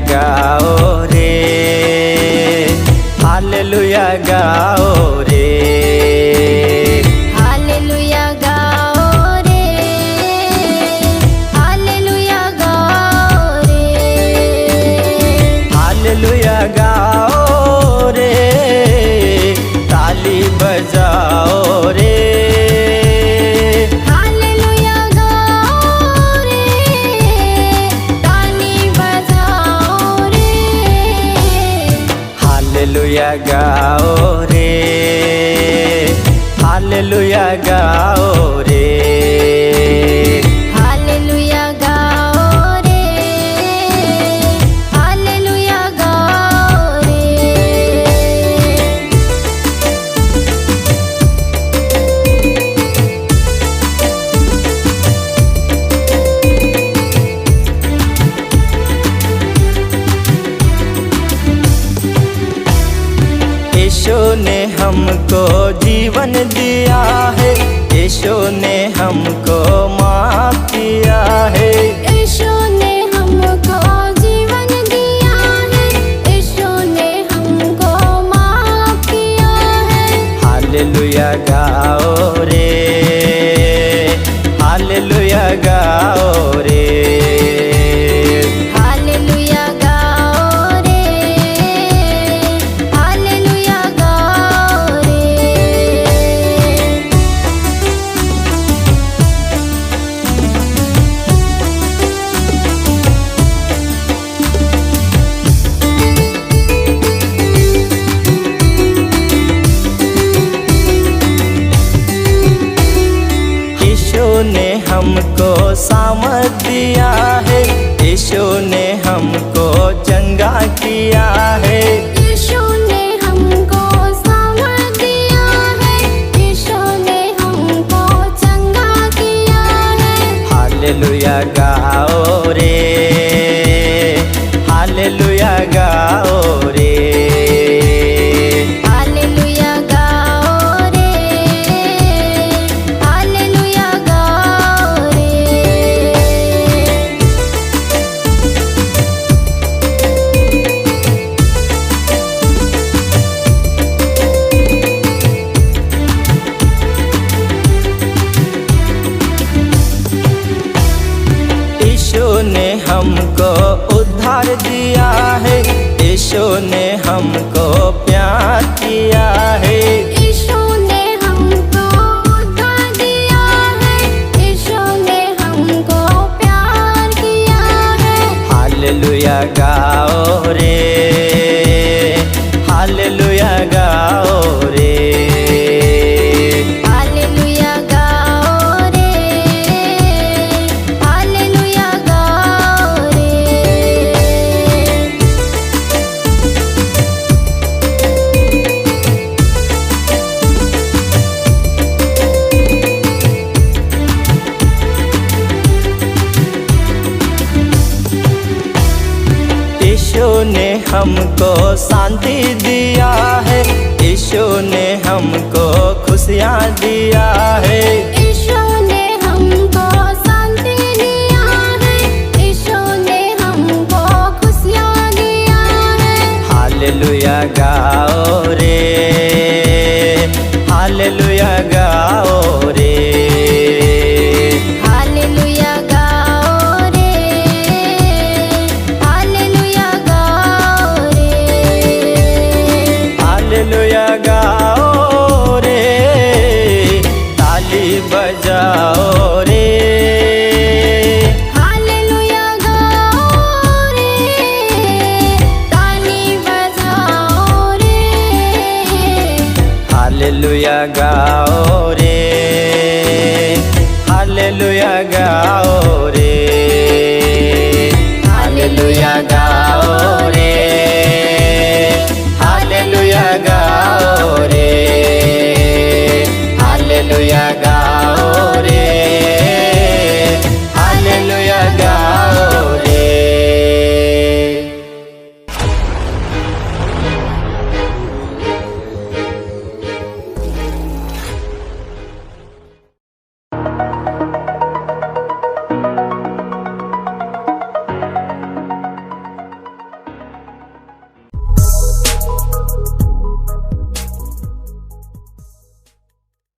गाओ रे, हालेलुया गाओ रे, हालेलुया गाओ रे, हालेलुया गाओ रे, हालेलुया गाओ रे, ताली बजाओ रे, हालेलुया गाओ रे, ताली बजाओ रे, हालेलुया गाओ रे, हालेलुया गाओ रे, हालेलुया गाओ रे, हालेलुया गाओ रे। यीशु ने हमको जीवन दिया है, यीशु ने हमको माफ किया है, यीशु ने हमको जीवन दिया है, यीशु ने हमको माफ किया है। हालेलुया गाओ रे, हालेलुया गाओ रे, हालेलुया गाओ रे, हालेलुया गाओ रे। यीशु ने हमको सामर्थ दिया है, यीशु ने हमको चंगा किया है, यीशु ने हमको सामर्थ दिया है, यीशु ने हमको चंगा किया है। हालेलुया गाओ रे, हालेलुया गाओ रे, हालेलुया गाओ रे, हालेलुया गाओ रे। यीशु ने हमको उद्धार दिया है, यीशु ने हमको प्यार किया है, यीशु ने हमको उद्धार दिया है, यीशु ने हमको प्यार किया है। हालेलुया गाओ रे, हालेलुया गाओ रे, हालेलुया गाओ रे, हालेलुया गाओ रे। यीशु ने हमको शांति दिया है, यीशु ने हमको खुशियाँ दिया है, यीशु ने हमको शांति दिया है, यीशु ने हमको खुशियाँ दिया है। हालेलुया गाओ रे, हालेलुया गाओ रे, हालेलुया गाओ रे, हालेलुया गाओ रे। हालेलुया गाओ रे, ताली बजाओ रे, हालेलुया गाओ रे, ताली बजाओ रे। हालेलुया गाओ रे, हालेलुया गाओ रे, हालेलुया गाओ रे,